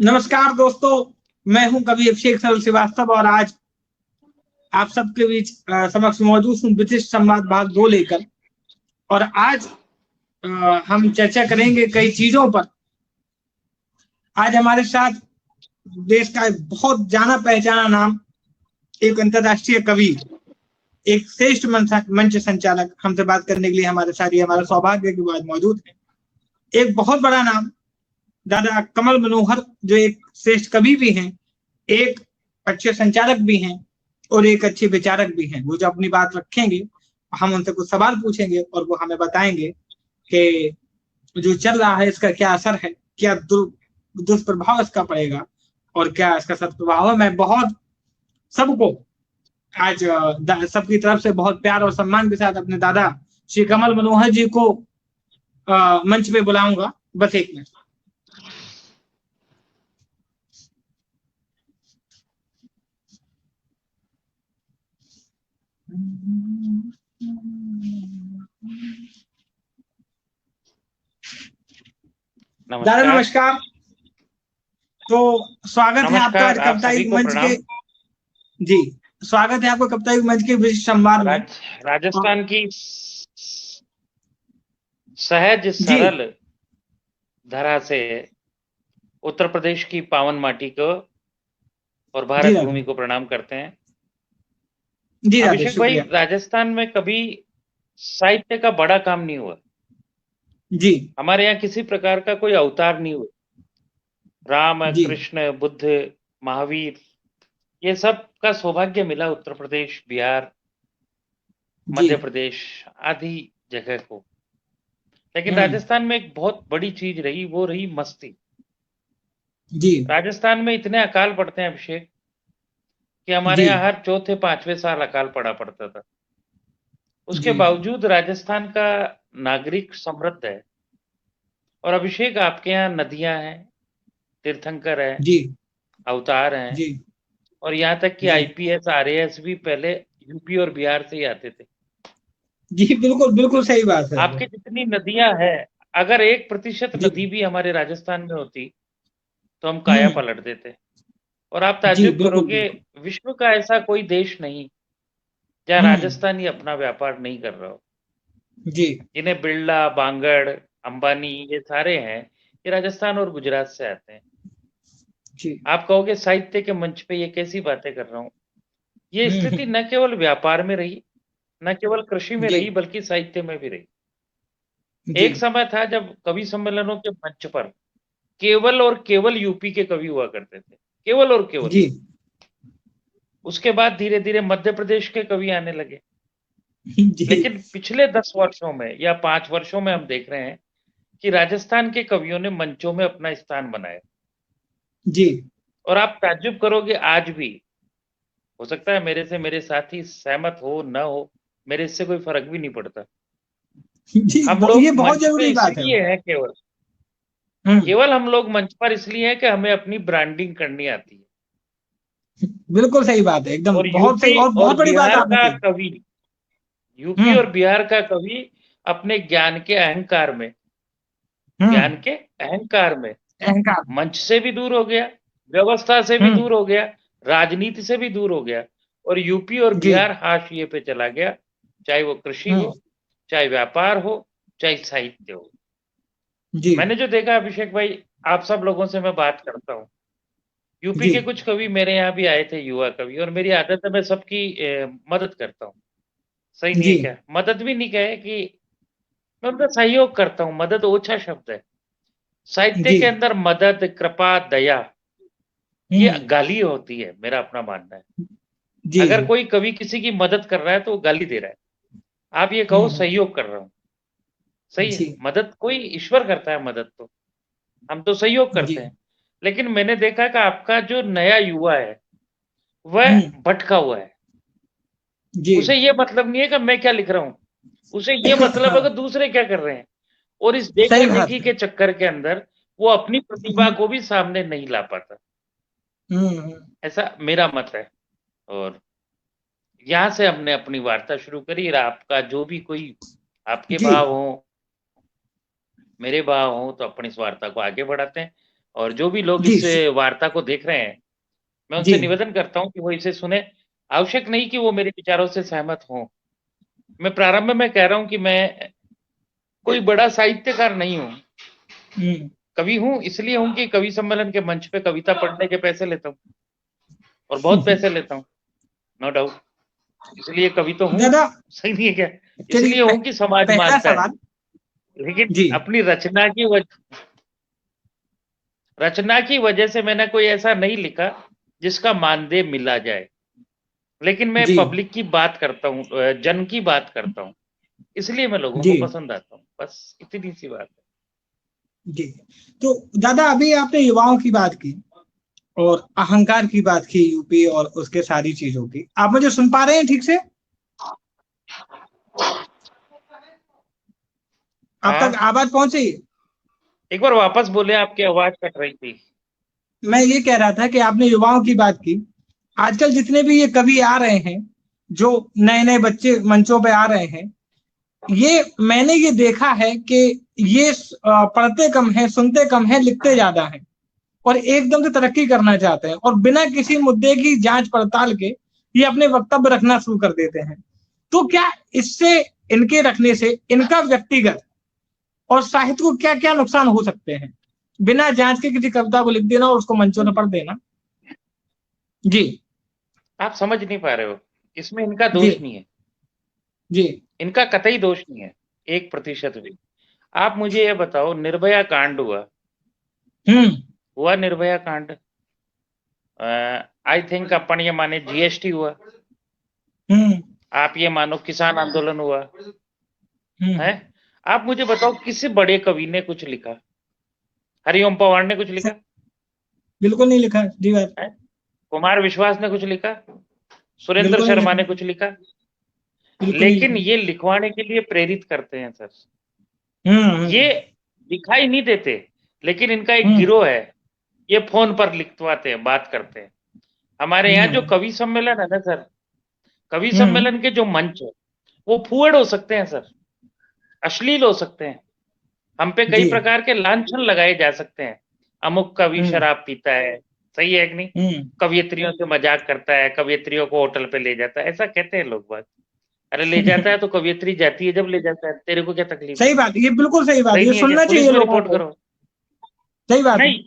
नमस्कार दोस्तों, मैं हूं कवि अभिषेक सरल श्रीवास्तव और आज आप सबके बीच समक्ष मौजूद हूं विशिष्ट संवाद भाग 2 लेकर। और आज हम चर्चा करेंगे कई चीजों पर। आज हमारे साथ देश का एक बहुत जाना पहचाना नाम, एक अंतर्राष्ट्रीय कवि, एक श्रेष्ठ मंच संचालक हमसे बात करने के लिए हमारे साथ, ये हमारा सौभाग्य है कि वो आज मौजूद है। एक बहुत बड़ा नाम, दादा कमल मनोहर, जो एक श्रेष्ठ कवि भी हैं, एक अच्छे संचालक भी हैं और एक अच्छे विचारक भी हैं। वो जो अपनी बात रखेंगे, हम उनसे कुछ सवाल पूछेंगे और वो हमें बताएंगे कि जो चल रहा है इसका क्या असर है, क्या दुष्प्रभाव इसका पड़ेगा और क्या इसका सदप्रभाव है। मैं बहुत सबको आज सबकी तरफ से बहुत प्यार और सम्मान के साथ अपने दादा श्री कमल मनोहर जी को मंच पे बुलाऊंगा। बस एक मिनट। दादा नमस्कार। तो स्वागत है आपका आज कविता युग मंच के। जी, स्वागत है आपको कविता युग मंच के विशिष्ट संवाद में। राजस्थान की सहज सरल धरा से उत्तर प्रदेश की पावन माटी को और भारत भूमि को प्रणाम करते हैं। जी अभिषेक भाई, राजस्थान में कभी साहित्य का बड़ा काम नहीं हुआ जी। हमारे यहाँ किसी प्रकार का कोई अवतार नहीं हुआ। राम, कृष्ण, बुद्ध, महावीर, ये सब का सौभाग्य मिला उत्तर प्रदेश, बिहार, मध्य प्रदेश आदि जगह को। लेकिन राजस्थान में एक बहुत बड़ी चीज रही, वो रही मस्ती। जी। राजस्थान में इतने अकाल पड़ते हैं अभिषेक कि हमारे यहाँ हर चौथे पांचवें साल अकाल पड़ा पड़ता था। उसके बावजूद राजस्थान का नागरिक समृद्ध है। और अभिषेक, आपके यहाँ नदियां हैं, तीर्थंकर है, अवतार हैं, और यहाँ तक कि आईपीएस आरएएस भी पहले यूपी और बिहार से ही आते थे। जी बिल्कुल बिल्कुल सही बात है। आपकी जितनी नदियां हैं, अगर 1% नदी भी हमारे राजस्थान में होती तो हम काया पलट देते। और आप ताज्जुब करोगे, विश्व का ऐसा कोई देश नहीं जहाँ राजस्थान ही अपना व्यापार नहीं कर रहा हो। जिन्हें बिरला, बांगड़, अंबानी ये सारे हैं, ये राजस्थान और गुजरात से आते हैं। आप कहोगे साहित्य के मंच पे ये कैसी बातें कर रहा हूँ। ये स्थिति न केवल व्यापार में रही, न केवल कृषि में रही, बल्कि साहित्य में भी रही। एक समय था जब कवि सम्मेलनों के मंच पर केवल और केवल यूपी के कवि हुआ करते थे, केवल और केवल। उसके बाद धीरे धीरे मध्य प्रदेश के कवि आने लगे। लेकिन पिछले 10 वर्षों में या 5 वर्षों में हम देख रहे हैं कि राजस्थान के कवियों ने मंचों में अपना स्थान बनाया। और आप ताज्जुब करोगे, आज भी हो सकता है मेरे साथी सहमत हो न हो, मेरे इससे कोई फर्क भी नहीं पड़ता। हम लोग ये बहुत जरूरी बात है। केवल हम लोग मंच पर इसलिए हैं कि हमें अपनी ब्रांडिंग करनी आती है। बिल्कुल सही बात है, एकदम बहुत सही और बहुत बड़ी बात आपने कही। कवि यूपी और बिहार का कवि अपने ज्ञान के अहंकार में मंच से भी दूर हो गया, व्यवस्था से भी दूर हो गया, राजनीति से भी दूर हो गया, और यूपी और बिहार हाशिए पे चला गया। चाहे वो कृषि हो, चाहे व्यापार हो, चाहे साहित्य हो। मैंने जो देखा अभिषेक भाई, आप सब लोगों से मैं बात करता हूँ, यूपी के कुछ कवि मेरे यहाँ भी आए थे, युवा कवि, और मेरी आदत है मैं सबकी मदद करता हूँ। सही नहीं है क्या? मदद भी नहीं कहे कि मैं उनका सहयोग करता हूँ, मदद ओछा शब्द है। साहित्य के अंदर मदद, कृपा, दया ये गाली होती है, मेरा अपना मानना है। अगर कोई कवि किसी की मदद कर रहा है तो वो गाली दे रहा है। आप ये कहो सहयोग कर रहा हूँ, सही है। मदद कोई ईश्वर करता है, मदद तो हम तो सहयोग करते हैं। लेकिन मैंने देखा कि आपका जो नया युवा है वह भटका हुआ है। उसे ये मतलब नहीं है कि मैं क्या लिख रहा हूँ, उसे ये मतलब है कि दूसरे क्या कर रहे हैं। और इस देखा देखी के चक्कर के अंदर वो अपनी प्रतिभा को भी सामने नहीं ला पाता। ऐसा मेरा मत है। और यहाँ से हमने अपनी वार्ता शुरू करी। आपका जो भी कोई आपके भाव हो, मेरे भाव हो, तो अपनी इस वार्ता को आगे बढ़ाते हैं। और जो भी लोग इस वार्ता को देख रहे हैं, मैं उनसे निवेदन करता हूं कि वो इसे सुने। आवश्यक नहीं कि वो मेरे विचारों से सहमत हों। मैं प्रारंभ में कह रहा हूं कि मैं कोई बड़ा साहित्यकार नहीं हूं, कवि हूं। इसलिए हूं कि कवि सम्मेलन के मंच पे कविता पढ़ने के पैसे लेता हूं, और बहुत पैसे लेता हूं, नो डाउट। इसलिए कवि तो हूं, सही नहीं है क्या? इसलिए हूं कि समाज मानता है, लेकिन अपनी रचना की वजह से मैंने कोई ऐसा नहीं लिखा जिसका मानदेय मिला जाए। लेकिन मैं पब्लिक की बात करता हूँ, जन की बात करता हूँ, इसलिए मैं लोगों को पसंद आता हूँ। बस इतनी सी बात है जी। तो दादा, अभी आपने युवाओं की बात की और अहंकार की बात की, यूपी और उसके सारी चीजों की। आप मुझे सुन पा रहे हैं ठीक से? आप तक आवाज पहुंच रही है? एक बार वापस बोले, आपकी आवाज कट रही थी। मैं ये कह रहा था कि आपने युवाओं की बात की। आजकल जितने भी ये कवि आ रहे हैं, जो नए नए बच्चे मंचों पे आ रहे हैं, ये मैंने ये देखा है कि ये पढ़ते कम है, सुनते कम है, लिखते ज्यादा है, और एकदम से तरक्की करना चाहते हैं, और बिना किसी मुद्दे की जांच पड़ताल के ये अपने वक्तव्य रखना शुरू कर देते हैं। तो क्या इससे, इनके रखने से, इनका व्यक्तिगत और साहित्य को क्या क्या नुकसान हो सकते हैं? बिना जांच के किसी कविता को लिख देना और उसको मंचों में पढ़ देना। जी, आप समझ नहीं पा रहे हो। इसमें इनका दोष नहीं है जी, इनका कतई दोष नहीं है, 1% भी। आप मुझे ये बताओ, निर्भया कांड हुआ निर्भया कांड, आई थिंक अपन ये माने जीएसटी हुआ, आप ये मानो किसान आंदोलन हुआ है। आप मुझे बताओ, किसी बड़े कवि ने कुछ लिखा? हरिओम पवार ने कुछ लिखा? बिल्कुल नहीं लिखा जी बात है। कुमार विश्वास ने कुछ लिखा? सुरेंद्र शर्मा ने कुछ लिखा? लेकिन ये लिखवाने के लिए प्रेरित करते हैं सर। ये दिखाई नहीं देते, लेकिन इनका एक गिरोह है, ये फोन पर लिखवाते हैं, बात करते हैं। हमारे यहाँ जो कवि सम्मेलन है ना सर, कवि सम्मेलन के जो मंच है वो फूहड़ हो सकते हैं सर, अश्लील हो सकते हैं, हम पे कई प्रकार के लांछन लगाए जा सकते हैं। अमुक कवि शराब पीता है, सही है कि नहीं? कवियत्रियों से मजाक करता है, कवियत्रियों को होटल पे ले जाता है, ऐसा कहते हैं लोग बात। अरे ले जाता है तो कवियत्री जाती है जब ले जाता है, तेरे को क्या तकलीफ? सही बात, ये बिल्कुल सही बात, ये सुनना चाहिए लोगों को। रिपोर्ट करो, सही बात नहीं।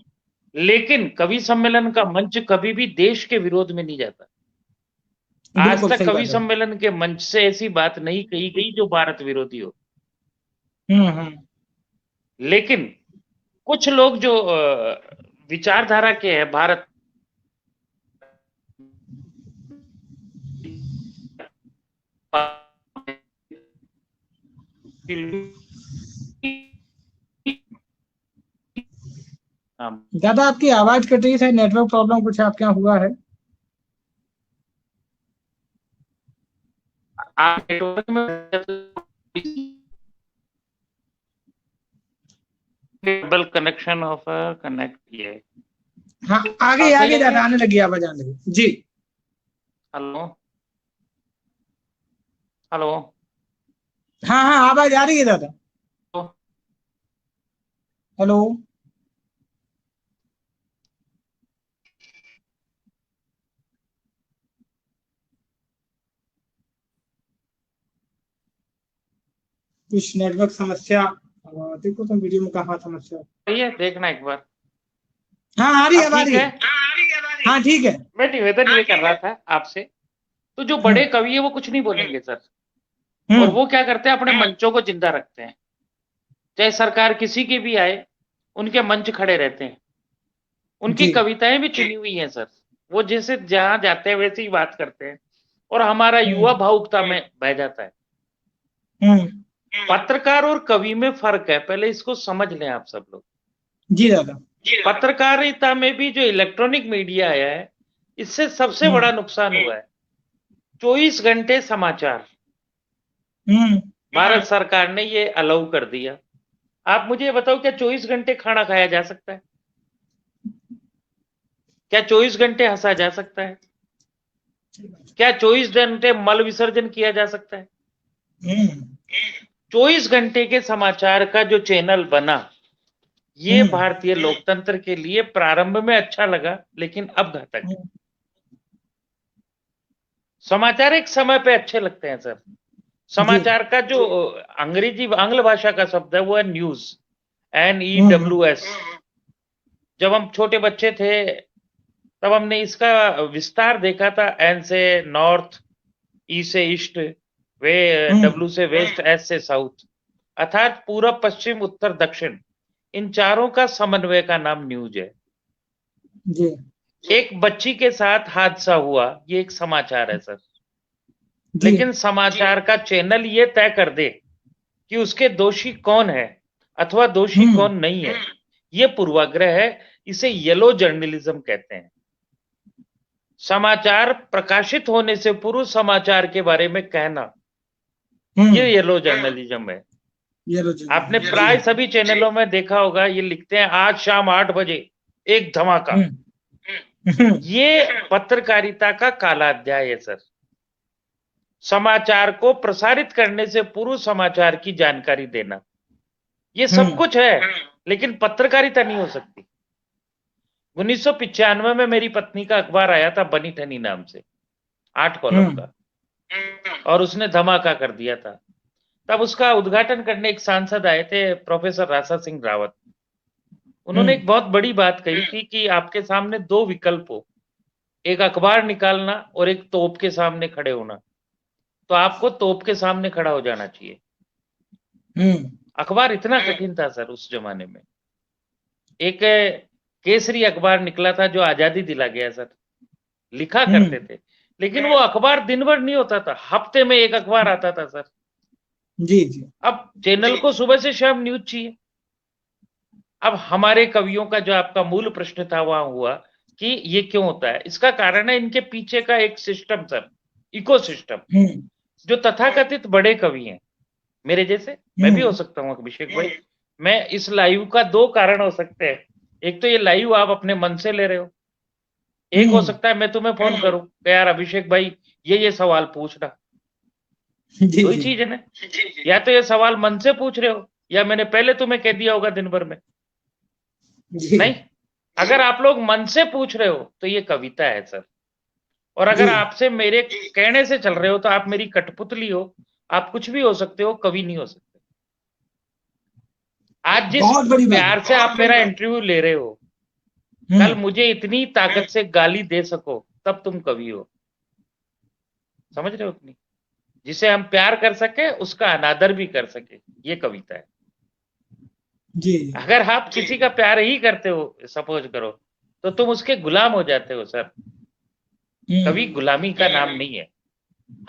लेकिन कवि सम्मेलन का मंच कभी भी देश के विरोध में नहीं जाता। आज तक कवि सम्मेलन के मंच से ऐसी बात नहीं कही गई जो भारत विरोधी हो। लेकिन कुछ लोग जो विचारधारा के हैं, भारत दादा, आपकी आवाज कट रही है, नेटवर्क प्रॉब्लम कुछ आपके यहाँ हुआ है? आप नेटवर्क में केबल कनेक्शन ऑफ कनेक्ट किया है। हाँ, आगे आगे दादा, आने लगी आवाज, आने लगी जी। हेलो हेलो, हाँ हाँ, आवाज आ रही है दादा। हेलो, कुछ नेटवर्क समस्या, देखो तुम वीडियो में कहाँ समस्या है, देखना एक बार। हाँ, आ रही है, आ रही है। हाँ ठीक है। मैं निवेदन ये कर रहा था आपसे, तो जो बड़े कवि है वो कुछ नहीं बोलेंगे सर, और वो क्या करते हैं, अपने मंचों को जिंदा रखते हैं। चाहे सरकार किसी की भी आए, उनके मंच खड़े रहते हैं। उनकी कविताएं भी चुनी हुई हैं सर, वो जैसे जहां जाते हैं वैसे ही बात करते हैं, और हमारा युवा भावुकता में बह जाता है। पत्रकार और कवि में फर्क है, पहले इसको समझ लें आप सब लोग। जी दादा। पत्रकारिता में भी जो इलेक्ट्रॉनिक मीडिया आया है, इससे सबसे बड़ा नुकसान हुआ है 24 घंटे समाचार। भारत सरकार ने ये अलाउ कर दिया। आप मुझे बताओ, क्या 24 घंटे खाना खाया जा सकता है? क्या 24 घंटे हंसा जा सकता है? क्या 24 घंटे मल विसर्जन किया जा सकता है? 24 घंटे के समाचार का जो चैनल बना, ये भारतीय लोकतंत्र के लिए प्रारंभ में अच्छा लगा, लेकिन अब घातक है। समाचार एक समय पे अच्छे लगते हैं सर। समाचार का जो आंग्ल भाषा का शब्द है वो है न्यूज, NEWS। जब हम छोटे बच्चे थे तब हमने इसका विस्तार देखा था। N से नॉर्थ, E से ईस्ट, W से वेस्ट, S से साउथ, अर्थात पूरब, पश्चिम, उत्तर, दक्षिण, इन चारों का समन्वय का नाम न्यूज है जी। एक बच्ची के साथ हादसा हुआ, ये एक समाचार है सर। जी। लेकिन समाचार का चैनल ये तय कर दे कि उसके दोषी कौन है अथवा दोषी कौन नहीं है, ये पूर्वाग्रह है। इसे येलो जर्नलिज्म कहते हैं। समाचार प्रकाशित होने से पूर्व समाचार के बारे में कहना, ये येलो जर्नलिज्म है। आपने प्राय सभी चैनलों में देखा होगा, ये लिखते हैं आज शाम 8 बजे एक धमाका। ये पत्रकारिता का काला अध्याय है सर। समाचार को प्रसारित करने से पूर्व समाचार की जानकारी देना, ये सब कुछ है, लेकिन पत्रकारिता नहीं हो सकती। 1995 में मेरी पत्नी का अखबार आया था बनी ठनी नाम से, 8 कॉलम का, और उसने धमाका कर दिया था। तब उसका उद्घाटन करने एक सांसद आए थे, प्रोफेसर रासा सिंह रावत। उन्होंने एक बहुत बड़ी बात कही थी कि आपके सामने 2 विकल्प हो, एक अखबार निकालना और एक तोप के सामने खड़े होना, तो आपको तोप के सामने खड़ा हो जाना चाहिए। अखबार इतना कठिन था सर उस जमाने में। एक केसरी अखबार निकला था जो आजादी दिला गया सर, लिखा करते थे, लेकिन वो अखबार दिन भर नहीं होता था, हफ्ते में एक अखबार आता था सर। जी जी। अब चैनल को सुबह से शाम न्यूज चाहिए। अब हमारे कवियों का जो आपका मूल प्रश्न था वहां हुआ कि ये क्यों होता है, इसका कारण है इनके पीछे का एक सिस्टम सर, इकोसिस्टम। जो तथाकथित बड़े कवि हैं मेरे जैसे, मैं भी हो सकता हूं अभिषेक भाई, मैं इस लाइव का 2 कारण हो सकते हैं। एक तो ये लाइव आप अपने मन से ले रहे हो, एक हो सकता है मैं तुम्हें फोन करूं कि यार अभिषेक भाई ये सवाल पूछना। 2 ही चीज है ना, या तो ये सवाल मन से पूछ रहे हो या मैंने पहले तुम्हें कह दिया होगा दिन भर में। नहीं, अगर आप लोग मन से पूछ रहे हो तो ये कविता है सर, और अगर आपसे मेरे कहने से चल रहे हो तो आप मेरी कठपुतली हो, आप कुछ भी हो सकते हो, कवि नहीं हो सकते। आज जिस प्यार से आप मेरा इंटरव्यू ले रहे हो, कल मुझे इतनी ताकत से गाली दे सको तब तुम कवि हो। समझ रहे हो कि नहीं? जिसे हम प्यार कर सके उसका अनादर भी कर सके, ये कविता है जी। अगर आप किसी का प्यार ही करते हो, सपोज करो, तो तुम उसके गुलाम हो जाते हो सर। कवि गुलामी का नाम नहीं है।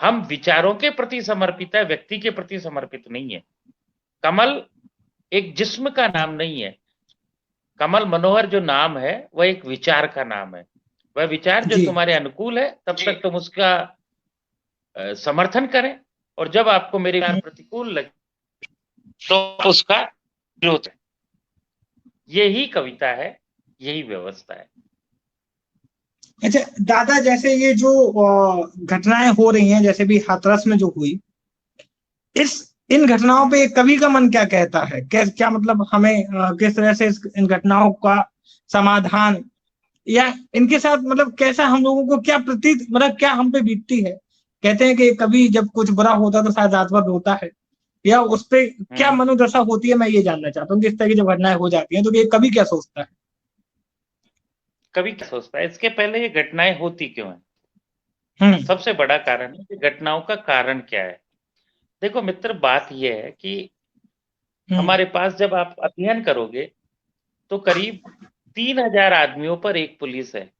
हम विचारों के प्रति समर्पित है, व्यक्ति के प्रति समर्पित नहीं है। कमल एक जिस्म का नाम नहीं है। कमल मनोहर जो नाम है वह एक विचार का नाम है। वह विचार जो तुम्हारे अनुकूल है तब तक तुम उसका समर्थन करें, और जब आपको मेरे विचार प्रतिकूल लगे तो उसका विरोध है। यही कविता है, यही व्यवस्था है। अच्छा दादा, जैसे ये जो घटनाएं हो रही हैं, जैसे भी हाथरस में जो हुई, इन घटनाओं पे कवि का मन क्या कहता है? क्या मतलब हमें किस तरह से इन घटनाओं का समाधान, या इनके साथ मतलब कैसा हम लोगों को क्या प्रतीत, मतलब क्या हम पे बीतती है? कहते हैं कि कभी जब कुछ बुरा होता है तो शायद रात भर रोता है, या उस पे क्या मनोदशा होती है? मैं ये जानना चाहता हूँ कि इस तरह की जब घटनाएं हो जाती हैं तो ये कवि क्या सोचता है? कवि क्या सोचता है? इसके पहले ये घटनाएं होती क्यों है? सबसे बड़ा कारण है कि घटनाओं का कारण क्या है। देखो मित्र, बात यह है कि हमारे पास जब आप अध्ययन करोगे तो करीब 3000 आदमियों पर एक पुलिस है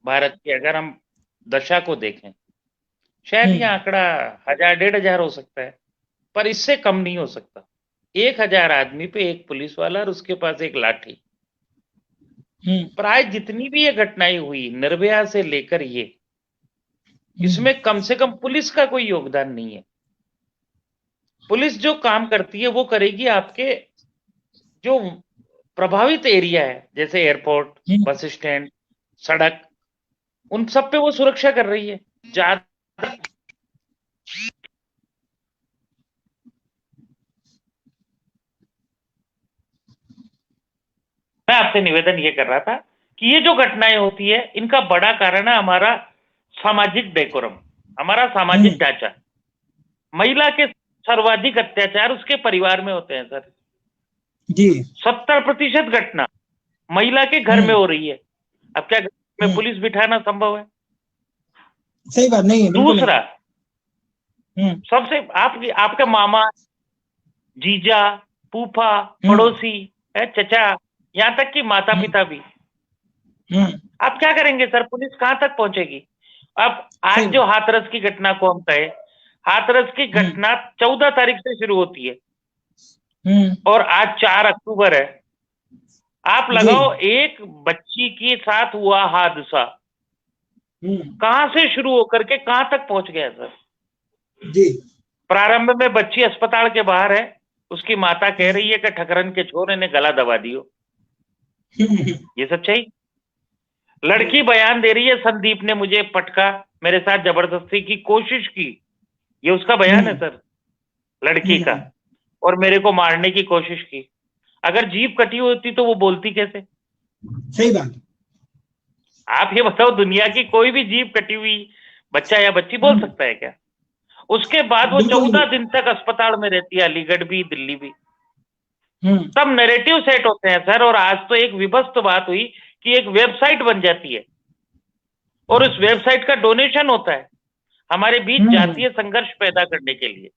भारत की। अगर हम दशा को देखें, शायद ये आंकड़ा 1000-1500 हो सकता है, पर इससे कम नहीं हो सकता। 1000 आदमी पे एक पुलिस वाला और उसके पास एक लाठी। प्राय जितनी भी ये घटनाएं हुई निर्भया से लेकर ये, इसमें कम से कम पुलिस का कोई योगदान नहीं है। पुलिस जो काम करती है वो करेगी आपके जो प्रभावित एरिया है, जैसे एयरपोर्ट, बस स्टैंड, सड़क, उन सब पे वो सुरक्षा कर रही है। ज्यादा आपसे निवेदन ये कर रहा था कि ये जो घटनाएं होती है इनका बड़ा कारण है हमारा सामाजिक डेकोरम, हमारा सामाजिक ढांचा। महिला के सर्वाधिक अत्याचार उसके परिवार में होते हैं सर जी। 70% घटना महिला के घर में हो रही है। अब क्या घर में पुलिस बिठाना संभव है? सही बात नहीं है। दूसरा, सबसे आपके मामा, जीजा, फूफा, पड़ोसी, चचा, यहाँ तक कि माता पिता भी, आप क्या करेंगे सर? पुलिस कहां तक पहुंचेगी? अब आज जो हाथरस की घटना को हम कहें, हाथरस की घटना 14 तारीख से शुरू होती है और आज 4 अक्टूबर है। आप लगाओ एक बच्ची के साथ हुआ हादसा कहां से शुरू होकर के कहां तक पहुंच गया सर? जी। प्रारंभ में बच्ची अस्पताल के बाहर है, उसकी माता कह रही है कि ठकरन के छोरे ने गला दबा दियो। ये सच्चाई। लड़की बयान दे रही है, संदीप ने मुझे पटका, मेरे साथ जबरदस्ती की कोशिश की। ये उसका बयान है सर, लड़की का, और मेरे को मारने की कोशिश की। अगर जीभ कटी होती तो वो बोलती कैसे? सही बात। आप ये बताओ, दुनिया की कोई भी जीभ कटी हुई बच्चा या बच्ची बोल सकता है क्या? उसके बाद वो 14 दिन तक अस्पताल में रहती है, अलीगढ़ भी, दिल्ली भी। तब नैरेटिव सेट होते हैं सर। और आज तो एक विभत्स बात हुई कि एक वेबसाइट बन जाती है और उस वेबसाइट का डोनेशन होता है हमारे बीच जातीय संघर्ष पैदा करने के लिए।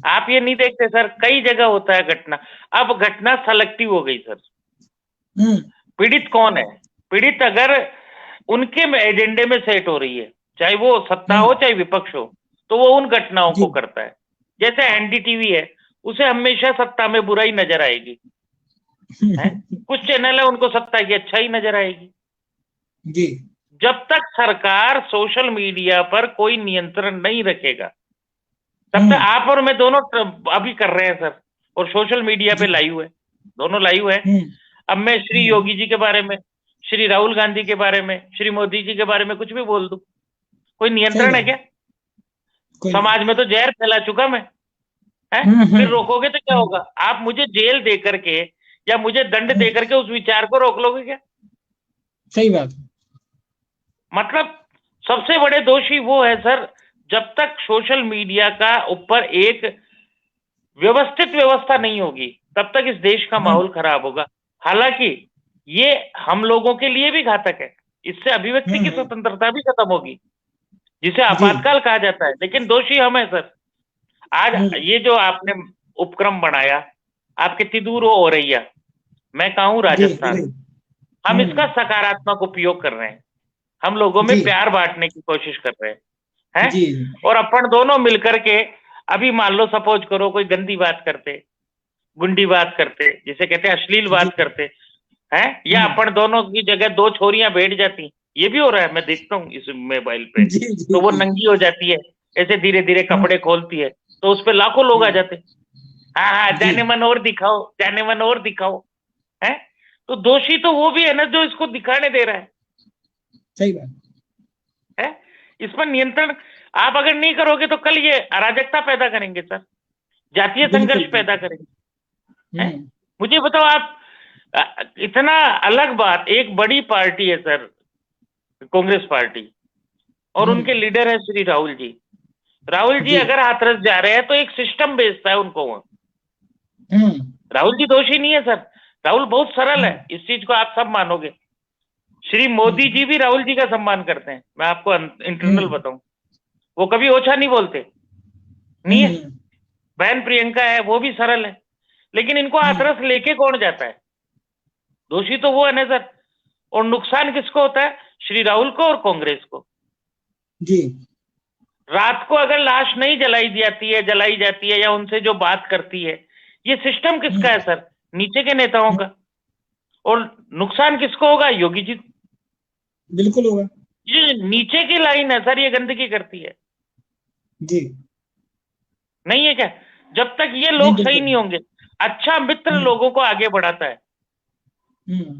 आप ये नहीं देखते सर, कई जगह होता है घटना। अब घटना सेलेक्टिव हो गई सर। पीड़ित कौन है? पीड़ित अगर उनके एजेंडे में सेट हो रही है, चाहे वो सत्ता हो चाहे विपक्ष हो, तो वो उन घटनाओं को करता है। जैसे एनडीटीवी है, उसे हमेशा सत्ता में बुराई नजर आएगी है? कुछ चैनल है उनको सत्ता की अच्छा ही नजर आएगी जी। जब तक सरकार सोशल मीडिया पर कोई नियंत्रण नहीं रखेगा, तब तक आप और मैं दोनों अभी कर रहे हैं सर, और सोशल मीडिया पे लाइव है, दोनों लाइव है। अब मैं श्री योगी जी के बारे में, श्री राहुल गांधी के बारे में, श्री मोदी जी के बारे में कुछ भी बोल दूं, कोई नियंत्रण है क्या? समाज में तो जहर फैला चुका मैं है? फिर रोकोगे तो क्या होगा? आप मुझे जेल दे करके या मुझे दंड दे करके उस विचार को रोक लोगे क्या? सही बात। मतलब सबसे बड़े दोषी वो है सर, जब तक सोशल मीडिया का ऊपर एक व्यवस्थित व्यवस्था नहीं होगी तब तक इस देश का माहौल खराब होगा। हालांकि ये हम लोगों के लिए भी घातक है, इससे अभिव्यक्ति की स्वतंत्रता भी खत्म होगी, जिसे आपातकाल कहा जाता है, लेकिन दोषी हम है सर। आज ये जो आपने उपक्रम बनाया, आप कितनी दूर हो रही, मैं कहूं राजस्थान, हम इसका सकारात्मक उपयोग कर रहे हैं, हम लोगों में प्यार बांटने की कोशिश कर रहे हैं और अपन दोनों मिलकर के, अभी मान लो सपोज करो कोई गंदी बात करते, गुंडी बात करते, जिसे कहते हैं अश्लील बात करते हैं, या अपन दोनों की जगह 2 छोरियां बैठ जाती, ये भी हो रहा है, मैं देखता हूँ इस मोबाइल पे, तो वो नंगी हो जाती है, ऐसे धीरे धीरे कपड़े खोलती है, तो उस पे लाखों लोग आ जाते, हाँ जाने मन और दिखाओ, जाने मन और दिखाओ, है? तो दोषी तो वो भी है ना जो इसको दिखाने दे रहा है। सही बात है। इस पर नियंत्रण आप अगर नहीं करोगे तो कल ये अराजकता पैदा करेंगे सर, जातीय संघर्ष पैदा करेंगे। मुझे बताओ आप, इतना अलग बात, एक बड़ी पार्टी है सर कांग्रेस पार्टी, और उनके लीडर है श्री राहुल जी। राहुल जी अगर हाथरस जा रहे हैं तो एक सिस्टम भेजता है उनको वहां। राहुल जी दोषी नहीं है सर, राहुल बहुत सरल है, इस चीज को आप सब मानोगे। श्री मोदी जी भी राहुल जी का सम्मान करते हैं, मैं आपको इंटरनल बताऊं, वो कभी ओछा नहीं बोलते, नहीं है। बहन प्रियंका है, वो भी सरल है, लेकिन इनको हाथरस लेके कौन जाता है? दोषी तो वो है ना सर, और नुकसान किसको होता है? श्री राहुल को और कांग्रेस को जी। रात को अगर लाश नहीं जलाई जाती है या उनसे जो बात करती है, ये सिस्टम किसका है सर? नीचे के नेताओं का। और नुकसान किसको होगा? योगी जी बिल्कुल होगा। ये नीचे की लाइन है सर, ये गंदगी करती है जी। नहीं है क्या? जब तक ये लोग सही नहीं होंगे, अच्छा मित्र लोगों को आगे बढ़ाता है।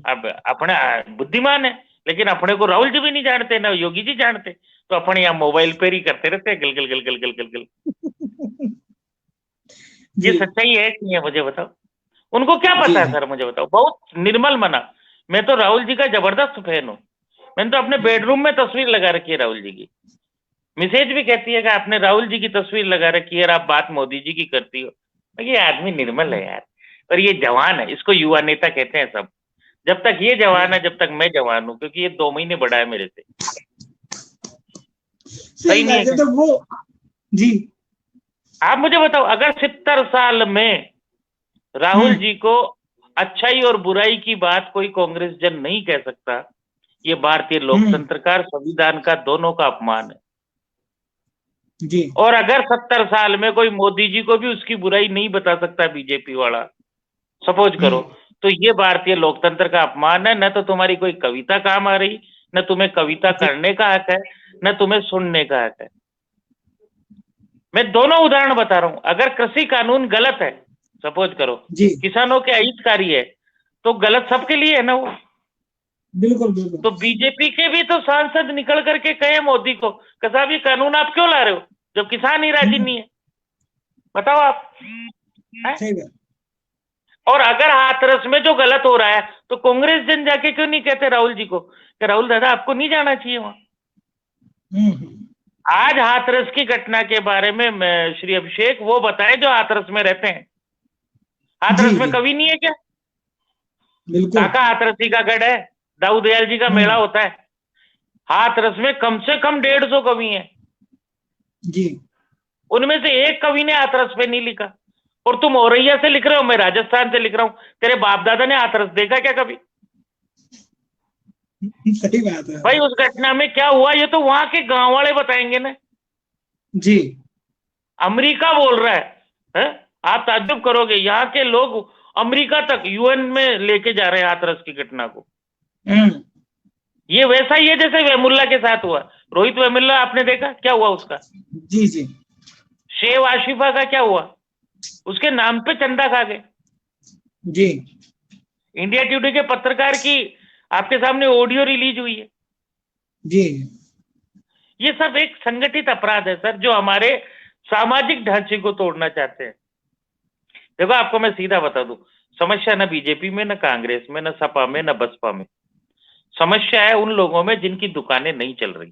अब अपने बुद्धिमान है, लेकिन अपने को राहुल जी भी नहीं जानते, ना योगी जी जानते, तो अपने यहाँ मोबाइल पे ही करते रहते हैं, गल गल गल। ये सच्चाई है कि नहीं है, मुझे बताओ। उनको क्या पता है सर, मुझे बताओ। बहुत निर्मल मना। मैं तो राहुल जी का जबरदस्त फैन हूँ। मैंने तो अपने बेडरूम में तस्वीर लगा रखी है राहुल जी की। मिसेज भी कहती है कि आपने राहुल जी की तस्वीर लगा रखी है और आप बात मोदी जी की करती हो। ये आदमी निर्मल है यार, और ये जवान है, इसको युवा नेता कहते हैं सब। जब तक ये जवान है, जब तक मैं जवान हूँ, क्योंकि ये 2 महीने बड़ा है मेरे से। सही नहीं है तो वो जी। आप मुझे बताओ, अगर 70 साल में राहुल जी को अच्छाई और बुराई की बात कोई कांग्रेस जन नहीं कह सकता, ये भारतीय लोकतंत्र का, संविधान का, दोनों का अपमान है जी। और अगर 70 साल में कोई मोदी जी को भी उसकी बुराई नहीं बता सकता बीजेपी वाला, सपोज करो, तो ये भारतीय लोकतंत्र का अपमान है। न तो तुम्हारी कोई कविता काम आ रही, न तुम्हें कविता करने का हक है, न तुम्हें सुनने का हक है। मैं दोनों उदाहरण बता रहा हूं। अगर कृषि कानून गलत है, सपोज करो किसानों के अहितकारी है, तो गलत सबके लिए है ना वो। बिल्कुल बिल्कुल। तो बीजेपी के भी तो सांसद निकल करके कहे मोदी को, साहब ये कानून आप क्यों ला रहे हो जब किसान ही राजी नहीं है? बताओ आप। और अगर हाथरस में जो गलत हो रहा है, तो कांग्रेस जन जाके क्यों नहीं कहते राहुल जी को कि राहुल दादा आपको नहीं जाना चाहिए वहां? आज हाथरस की घटना के बारे में श्री अभिषेक वो बताए जो हाथरस में रहते हैं। हाथरस में कवि नहीं है क्या? काका हाथरसी का गढ़ है, दाऊद दयाल जी का मेला होता है। हाथरस में कम से कम 150 कवि हैं जी। उनमें से एक कवि ने हाथरस पे नहीं लिखा। और तुम औरैया से लिख रहे हो, मैं राजस्थान से लिख रहा हूं। तेरे बाप दादा ने हाथरस देखा क्या कभी? सही बात है भाई। उस घटना में क्या हुआ ये तो वहां के गांव वाले बताएंगे ना जी। अमेरिका बोल रहा है? आप ताज्जुब करोगे, यहाँ के लोग अमेरिका तक यूएन में लेके जा रहे हैं हाथरस की घटना को। ये वैसा ही है जैसे वेमुल्ला के साथ हुआ। रोहित वेमुल्ला आपने देखा क्या हुआ उसका? जी जी। शेव आशिफा का क्या हुआ? उसके नाम पे चंदा खा गए जी। इंडिया टुडे के पत्रकार की आपके सामने ऑडियो रिलीज हुई है जी। ये सब एक संगठित अपराध है सर, जो हमारे सामाजिक ढांचे को तोड़ना चाहते हैं। देखो आपको मैं सीधा बता दूं, समस्या न बीजेपी में, न कांग्रेस में, न सपा में, न बसपा में। समस्या है उन लोगों में जिनकी दुकानें नहीं चल रही।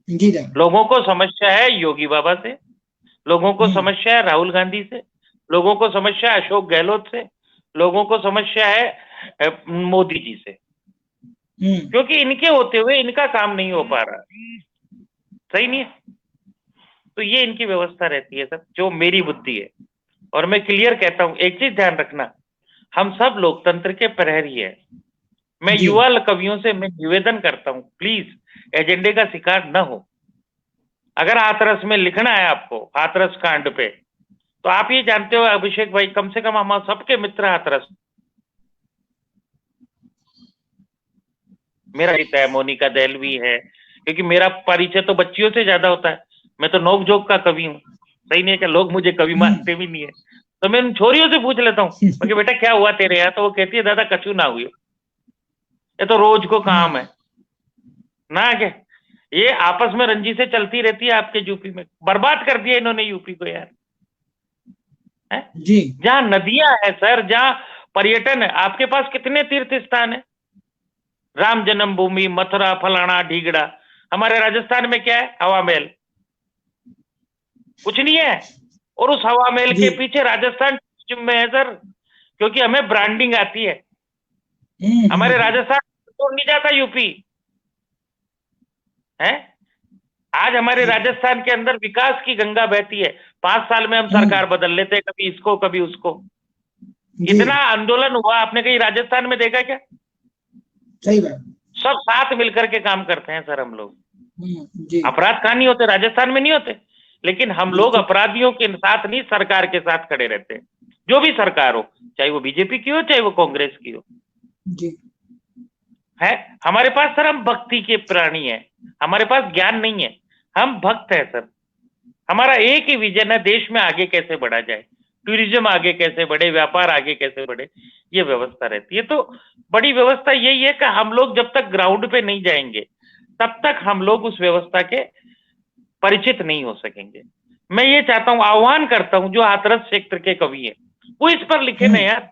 जी। लोगों को समस्या है योगी बाबा से, लोगों को समस्या है राहुल गांधी से, लोगों को समस्या है अशोक गहलोत से, लोगों को समस्या है मोदी जी से, क्योंकि इनके होते हुए इनका काम नहीं हो पा रहा। सही नहीं है? तो ये इनकी व्यवस्था रहती है सब, जो मेरी बुद्धि है। और मैं क्लियर कहता हूं, एक चीज ध्यान रखना, हम सब लोकतंत्र के प्रहरी है। मैं युवा कवियों से मैं निवेदन करता हूं, प्लीज एजेंडे का शिकार न हो। अगर हाथरस में लिखना है आपको, हाथरस कांड पे, तो आप ये जानते हो अभिषेक भाई, कम से कम हम सबके मित्र हाथरस। मेरा पिता है, मोनिका दैलवी है, क्योंकि मेरा परिचय तो बच्चियों से ज्यादा होता है। मैं तो नोक जोक का कवि हूँ। सही नहीं है कि लोग मुझे कवि मानते भी नहीं है। तो मैं उन छोरियों से पूछ लेता हूँ कि बेटा क्या हुआ तेरे यहाँ? तो वो कहती है दादा कछु ना हुई, ये तो रोज को काम है ना। क्या ये आपस में रंजिशें चलती रहती है आपके यूपी में? बर्बाद कर दिया इन्होंने यूपी को यार। जी। जहां नदियां है सर, जहां पर्यटन है, आपके पास कितने तीर्थ स्थान है? राम जन्मभूमि, मथुरा, फलाना ढीगड़ा। हमारे राजस्थान में क्या है? हवा महल, कुछ नहीं है। और उस हवा महल के पीछे राजस्थान में है सर, क्योंकि हमें ब्रांडिंग आती है। हमारे राजस्थान तो नहीं जाता यूपी है। आज हमारे राजस्थान के अंदर विकास की गंगा बहती है। 5 साल में हम सरकार बदल लेते हैं, कभी इसको कभी उसको। इतना आंदोलन हुआ, आपने कहीं राजस्थान में देखा क्या? सही बात। सब साथ मिलकर के काम करते हैं सर हम लोग। अपराध कहां नहीं होते? राजस्थान में नहीं होते। लेकिन हम लोग अपराधियों के साथ नहीं, सरकार के साथ खड़े रहते हैं, जो भी सरकार हो, चाहे वो बीजेपी की हो, चाहे वो कांग्रेस की हो। जी है। हमारे पास सर, हम भक्ति के प्राणी हैं, हमारे पास ज्ञान नहीं है, हम भक्त हैं सर। हमारा एक ही विजन है, देश में आगे कैसे बढ़ा जाए, टूरिज्म आगे कैसे बढ़े, व्यापार आगे कैसे बढ़े, ये व्यवस्था रहती है। तो बड़ी व्यवस्था यही है कि हम लोग जब तक ग्राउंड पे नहीं जाएंगे, तब तक हम लोग उस व्यवस्था के परिचित नहीं हो सकेंगे। मैं ये चाहता हूं, आह्वान करता हूं, जो हाथरस क्षेत्र के कवि हैं, वो इस पर लिखे ना यार।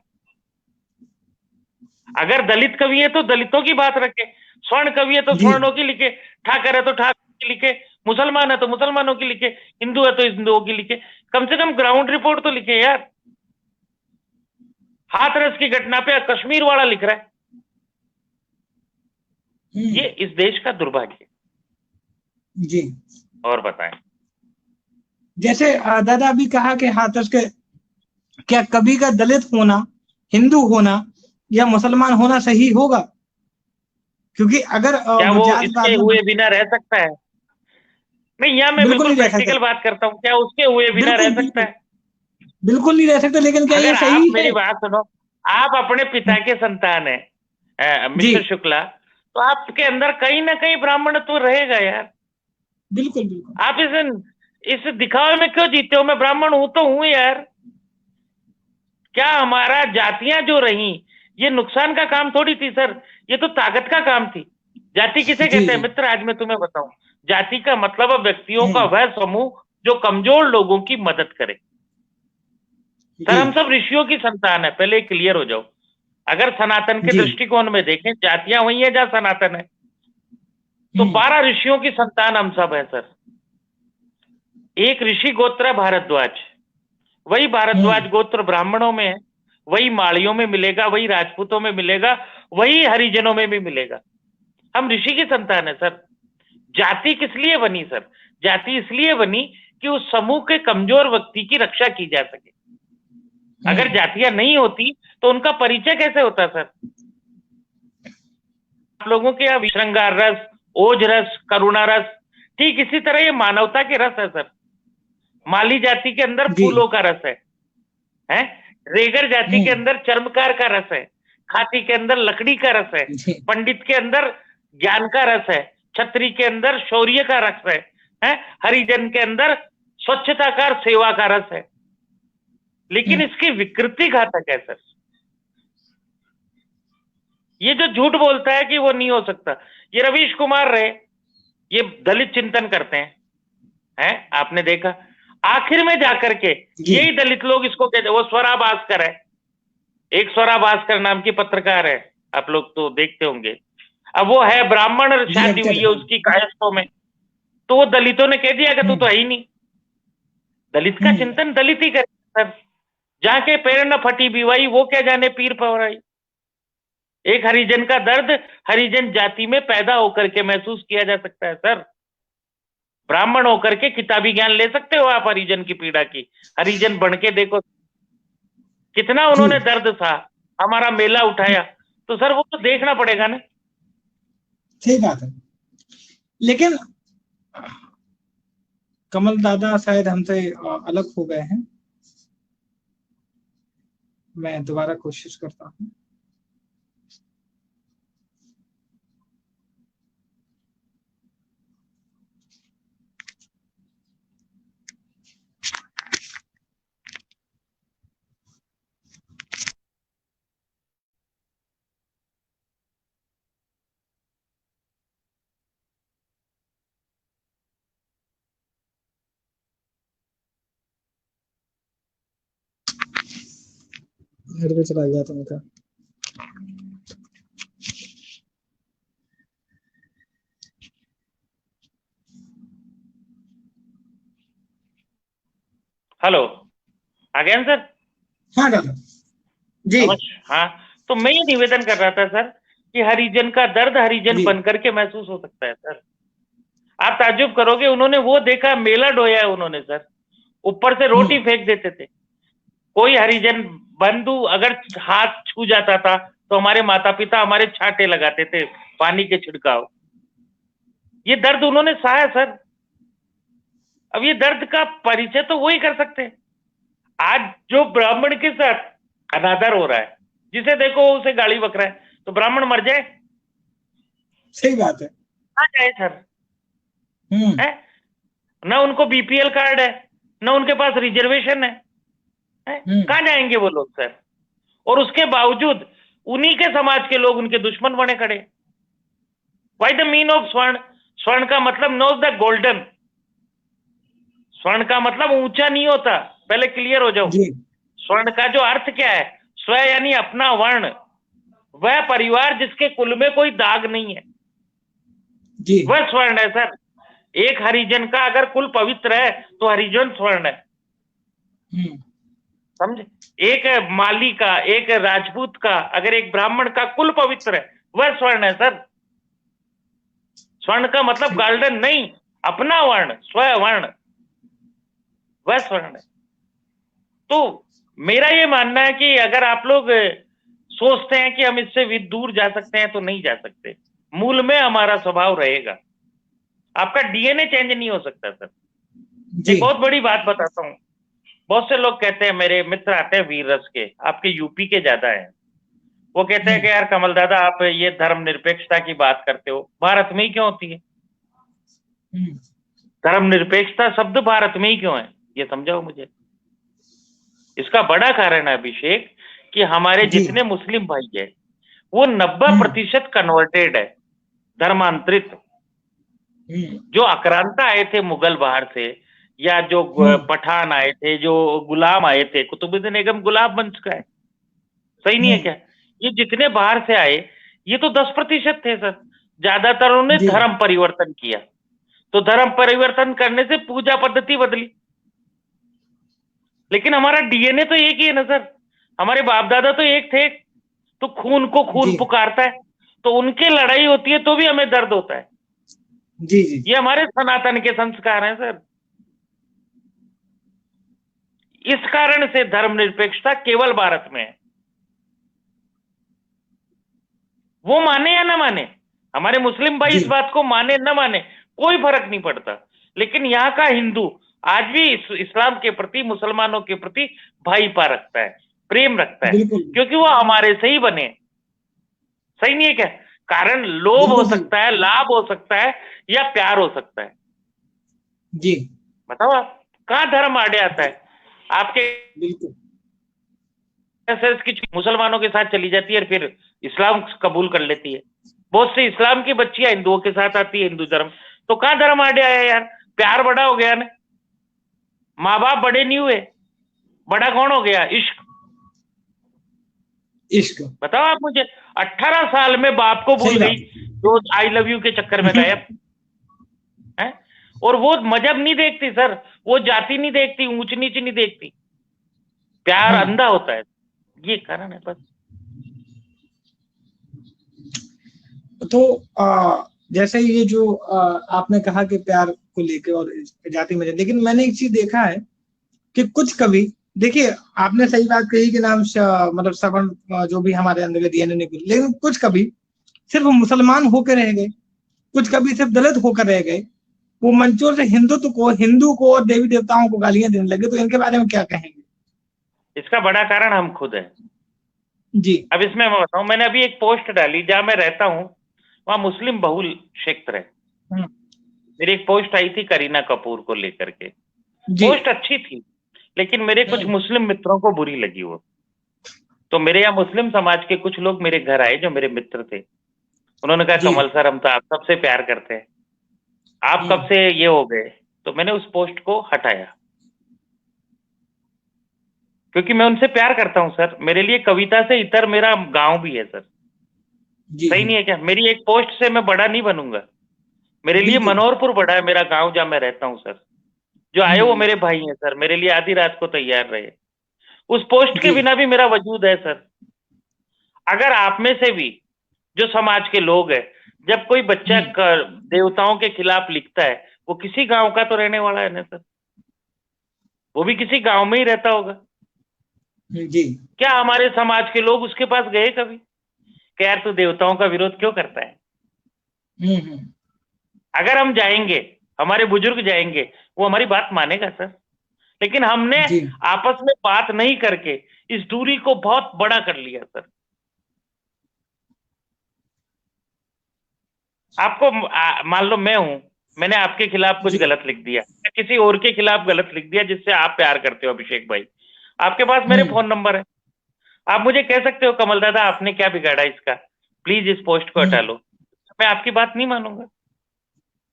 अगर दलित कवि है तो दलितों की बात रखे, स्वर्ण कवि है तो स्वर्णों की लिखे, ठाकर है तो ठाकर की लिखे, मुसलमान है तो मुसलमानों की लिखे, हिंदू है तो हिंदुओं की लिखे। कम से कम ग्राउंड रिपोर्ट तो लिखे यार। हाथरस की घटना पे कश्मीर वाला लिख रहा है। ये इस देश का दुर्भाग्य जी। और बताएं। जैसे दादा अभी कहा कि हाथरस के, क्या कवि का दलित होना, हिंदू होना या मुसलमान होना सही होगा? क्योंकि अगर क्या वो इसके हुए में बिना रह सकता है? नहीं, यहाँ मैं बिल्कुल बिल्कुल नहीं रह प्रैक्टिकल सकता, बात करता हूँ, क्या उसके हुए बिना रह सकता है? बिल्कुल नहीं रह सकते। लेकिन क्या ये अगर आप सही है? मेरी बात सुनो, आप अपने पिता के संतान है मिस्टर शुक्ला, तो आपके अंदर कहीं ना कहीं ब्राह्मण तो रहेगा यार। बिल्कुल बिल्कुल। आप इस दिखावे में क्यों जीते हो? मैं ब्राह्मण हूं तो हूं यार। क्या हमारा जातियां जो रही, ये नुकसान का काम थोड़ी थी सर, ये तो ताकत का काम थी। जाति किसे कहते हैं मित्र? आज मैं तुम्हें बताऊं, जाति का मतलब है व्यक्तियों का वह समूह जो कमजोर लोगों की मदद करे। सर हम सब ऋषियों की संतान है, पहले क्लियर हो जाओ। अगर सनातन के दृष्टिकोण में देखें, जातियां वही है जहां सनातन है, तो 12 ऋषियों की संतान हम सब है सर। एक ऋषि गोत्र है भारद्वाज, वही भारद्वाज गोत्र ब्राह्मणों में है, वही माड़ियों में मिलेगा, वही राजपूतों में मिलेगा, वही हरिजनों में भी मिलेगा। हम ऋषि की संतान है सर। जाति किस लिए बनी सर? जाति इसलिए बनी कि उस समूह के कमजोर व्यक्ति की रक्षा की जा सके। अगर जातियां नहीं होती तो उनका परिचय कैसे होता सर? आप लोगों के यहाँ श्रृंगार रस, ओज रस, करुणा रस, ठीक इसी तरह ये मानवता के रस है सर। माली जाति के अंदर फूलों का रस है? रेगर जाति के अंदर चर्मकार का रस है, खाती के अंदर लकड़ी का रस है, पंडित के अंदर ज्ञान का रस है, छत्री के अंदर शौर्य का रस है? हरिजन के अंदर स्वच्छता का, सेवा का रस है। लेकिन इसकी विकृति घातक है सर। ये जो झूठ बोलता है कि वो नहीं हो सकता, ये रवीश कुमार रहे, ये दलित चिंतन करते हैं? आपने देखा आखिर में जाकर के यही दलित लोग इसको कहते, वो स्वरा भास्कर है, एक स्वरा भास्कर नाम की पत्रकार है, आप लोग तो देखते होंगे। अब वो है ब्राह्मण, शादी हुई है उसकी कायस्थों में, तो वो दलितों ने कह दिया कि तू तो है ही नहीं। दलित का चिंतन दलित ही करे सर। जहां के पैर न फटी बीवाई, वो क्या जाने पीर पवराई। एक हरिजन का दर्द हरिजन जाति में पैदा होकर के महसूस किया जा सकता है सर। ब्राह्मण होकर के किताबी ज्ञान ले सकते हो आप हरिजन की पीड़ा की? हरिजन बन के देखो कितना उन्होंने दर्द था, हमारा मेला उठाया, तो सर वो तो देखना पड़ेगा ना। सही बात है। लेकिन कमल दादा शायद हमसे अलग हो गए हैं। मैं दोबारा कोशिश करता हूं। नेट पे चला गया था उनका। हेलो, आ गया सर? हाँ दादा जी। हाँ, तो मैं ये निवेदन कर रहा था सर कि हरिजन का दर्द हरिजन बनकर के महसूस हो सकता है सर। आप ताज्जुब करोगे, उन्होंने वो देखा, मेला ढोया है उन्होंने सर। ऊपर से रोटी फेंक देते थे। कोई हरिजन बंधु अगर हाथ छू जाता था तो हमारे माता पिता हमारे छांटे लगाते थे, पानी के छिड़काव। ये दर्द उन्होंने सहा सर। अब ये दर्द का परिचय तो वही कर सकते हैं। आज जो ब्राह्मण के साथ अनादर हो रहा है, जिसे देखो उसे गाली बक रहा है, तो ब्राह्मण मर जाए? सही बात है। कहाँ जाए सर? न उनको बीपीएल कार्ड है, न उनके पास रिजर्वेशन है, कहां जाएंगे वो लोग सर? और उसके बावजूद उन्हीं के समाज के लोग उनके दुश्मन बने खड़े। व्हाई द मीन ऑफ स्वर्ण? स्वर्ण का मतलब नोज द गोल्डन। स्वर्ण का मतलब ऊंचा नहीं होता, पहले क्लियर हो जाओ। स्वर्ण का जो अर्थ क्या है, स्व यानी अपना वर्ण, वह परिवार जिसके कुल में कोई दाग नहीं है, जी वह स्वर्ण है सर। एक हरिजन का अगर कुल पवित्र है तो हरिजन स्वर्ण है, समझे। एक माली का, एक राजपूत का, अगर एक ब्राह्मण का कुल पवित्र है, वह स्वर्ण है सर। स्वर्ण का मतलब गोल्डन नहीं, अपना वर्ण, स्वर्ण, वह स्वर्ण है। तो मेरा ये मानना है कि अगर आप लोग सोचते हैं कि हम इससे दूर जा सकते हैं तो नहीं जा सकते। मूल में हमारा स्वभाव रहेगा, आपका डीएनए चेंज नहीं हो सकता सर। एक बहुत बड़ी बात बताता हूँ, बहुत से लोग कहते हैं, मेरे मित्र आते हैं वीर रस के, आपके यूपी के ज्यादा हैं, वो कहते हैं कि यार कमल दादा आप ये धर्मनिरपेक्षता की बात करते हो, भारत में ही क्यों होती है? धर्मनिरपेक्षता शब्द भारत में ही क्यों है, ये समझाओ मुझे। इसका बड़ा कारण है अभिषेक कि हमारे जितने मुस्लिम भाई है वो 90% कन्वर्टेड है, धर्मांतरित। जो आक्रांता आए थे मुगल बाहर से, या जो पठान आए थे, जो गुलाम आए थे, कुतुबुद्दीन ऐबक गुलाम बन चुका है, सही नहीं है क्या? ये जितने बाहर से आए ये तो 10% थे सर, ज्यादातर उन्होंने धर्म परिवर्तन किया। तो धर्म परिवर्तन करने से पूजा पद्धति बदली, लेकिन हमारा डीएनए तो एक ही है ना सर, हमारे बाप दादा तो एक थे। तो खून को खून पुकारता है, तो उनकी लड़ाई होती है तो भी हमें दर्द होता है। जी जी, ये हमारे सनातन के संस्कार हैं सर। इस कारण से धर्मनिरपेक्षता केवल भारत में है। वो माने या ना माने, हमारे मुस्लिम भाई इस बात को माने ना माने, कोई फर्क नहीं पड़ता। लेकिन यहाँ का हिंदू आज भी इस्लाम के प्रति, मुसलमानों के प्रति भाईपा रखता है, प्रेम रखता है, क्योंकि वो हमारे से ही बने। सही नहीं है क्या? कारण लोभ हो सकता है, लाभ हो सकता है, या प्यार हो सकता है। जी बताओ आप कहां धर्म आड़े आता है? आपके बिल्कुल की मुसलमानों के साथ चली जाती है और फिर इस्लाम कबूल कर लेती है। बहुत से इस्लाम की बच्चियां हिंदुओं के साथ आती है, हिंदू धर्म। तो कहां धर्म आड़े आया यार? प्यार बड़ा हो गया ना, माँ बाप बड़े नहीं हुए, बड़ा कौन हो गया? इश्क। इश्क। बताओ आप मुझे, 18 साल में बाप को भूल गई जो आई लव यू के चक्कर में गायब है। और वो मजहब नहीं देखती सर, वो जाति नहीं देखती, ऊंच नीच नहीं देखती, प्यार अंधा होता है। ये कारण है बस। तो जैसे ये जो आपने कहा कि प्यार को लेकर और जाति में, लेकिन मैंने एक चीज देखा है कि कुछ कवि, देखिए आपने सही बात कही कि नाम मतलब सवर्ण जो भी हमारे अंदर डीएनए नहीं, लेकिन कुछ कवि सिर्फ मुसलमान होकर रह गए, कुछ कवि सिर्फ दलित होकर रह गए, वो मंचों से हिंदुत्व को, हिंदू को और देवी देवताओं को गालियां देने लगे। तो इनके बारे में क्या कहेंगे? इसका बड़ा कारण हम खुद हैं जी। अब इसमें मैं बताऊं, मैंने अभी एक पोस्ट डाली, जहां मैं रहता हूं वहां मुस्लिम बहुल क्षेत्र है। मेरी एक पोस्ट आई थी करीना कपूर को लेकर के, पोस्ट अच्छी थी, लेकिन मेरे कुछ मुस्लिम मित्रों को बुरी लगी वो। तो मेरे यहाँ मुस्लिम समाज के कुछ लोग मेरे घर आए जो मेरे मित्र थे, उन्होंने कहा कमल सर हम तो आप सबसे प्यार करते हैं, आप कब से ये हो गए? तो मैंने उस पोस्ट को हटाया, क्योंकि मैं उनसे प्यार करता हूं सर। मेरे लिए कविता से इतर मेरा गांव भी है सर, सही नहीं है क्या? मेरी एक पोस्ट से मैं बड़ा नहीं बनूंगा, मेरे लिए मनोहरपुर बड़ा है, मेरा गांव जहां मैं रहता हूं सर। जो आए वो मेरे भाई हैं सर, मेरे लिए आधी रात को तैयार रहे। उस पोस्ट के बिना भी मेरा वजूद है सर। अगर आप में से भी जो समाज के लोग हैं, जब कोई बच्चा देवताओं के खिलाफ लिखता है, वो किसी गांव का तो रहने वाला है ना सर, वो भी किसी गांव में ही रहता होगा। जी। क्या हमारे समाज के लोग उसके पास गए कभी कि यार तू देवताओं का विरोध क्यों करता है? अगर हम जाएंगे, हमारे बुजुर्ग जाएंगे, वो हमारी बात मानेगा सर। लेकिन हमने आपस में बात नहीं करके इस दूरी को बहुत बड़ा कर लिया सर। आपको मान लो मैं हूं, मैंने आपके खिलाफ कुछ गलत लिख दिया, किसी और के खिलाफ गलत लिख दिया जिससे आप प्यार करते हो अभिषेक भाई, आपके पास मेरे फोन नंबर है, आप मुझे कह सकते हो कमल दादा आपने क्या बिगाड़ा इसका, प्लीज इस पोस्ट को हटा लो। मैं आपकी बात नहीं मानूंगा।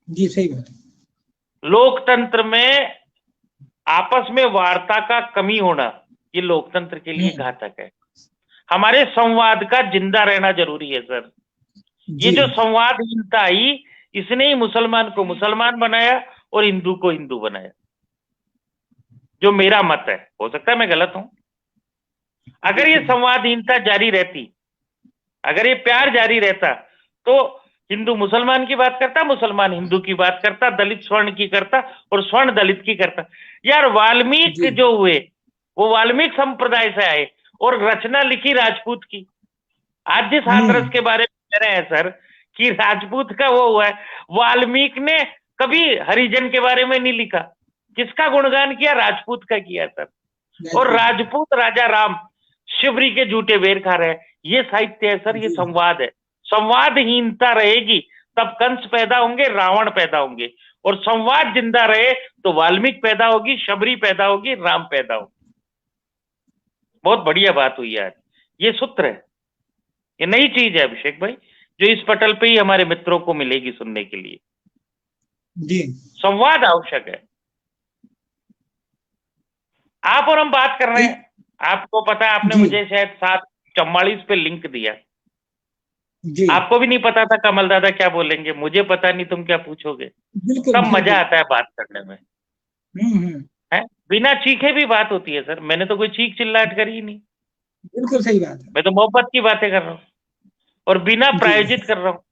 जी सही बात। लोकतंत्र में आपस में वार्ता का कमी होना ये लोकतंत्र के लिए घातक है। हमारे संवाद का जिंदा रहना जरूरी है सर। ये जो संवादहीनता आई, इसने ही मुसलमान को मुसलमान बनाया और हिंदू को हिंदू बनाया, जो मेरा मत है। हो सकता है मैं गलत हूं। अगर ये संवादहीनता जारी रहती, अगर ये प्यार जारी रहता, तो हिंदू मुसलमान की बात करता, मुसलमान हिंदू की बात करता, दलित स्वर्ण की करता और स्वर्ण दलित की करता। यार वाल्मीकि जो हुए वो वाल्मीकि संप्रदाय से आए और रचना लिखी राजपूत की। आज जिस हाथरस के बारे में कह रहे हैं सर कि राजपूत का वो हुआ है, वाल्मीकि ने कभी हरिजन के बारे में नहीं लिखा। किसका गुणगान किया? राजपूत का किया सर। और राजपूत राजा राम शिवरी के झूठे बेर खा रहे हैं। ये साहित्य है सर, ये संवाद है। संवादहीनता रहेगी तब कंस पैदा होंगे, रावण पैदा होंगे, और संवाद जिंदा रहे तो वाल्मीकि पैदा होगी, शबरी पैदा होगी, राम पैदा होगी। बहुत बढ़िया बात हुई यार। ये सूत्र है, ये नई चीज है अभिषेक भाई, जो इस पटल पे ही हमारे मित्रों को मिलेगी सुनने के लिए। जी, संवाद आवश्यक है। आप और हम बात कर रहे हैं, आपको पता है, आपने मुझे शायद 7:44 पे लिंक दिया। आपको भी नहीं पता था कमल दादा क्या बोलेंगे, मुझे पता नहीं तुम क्या पूछोगे। तब मजा आता है बात करने में। है बिना चीखे भी बात होती है सर। मैंने तो कोई चीख चिल्लाहट करी ही नहीं। बिल्कुल सही बात है। मैं तो मोहब्बत की बातें कर रहा हूँ और बिना प्रायोजित कर रहा हूँ।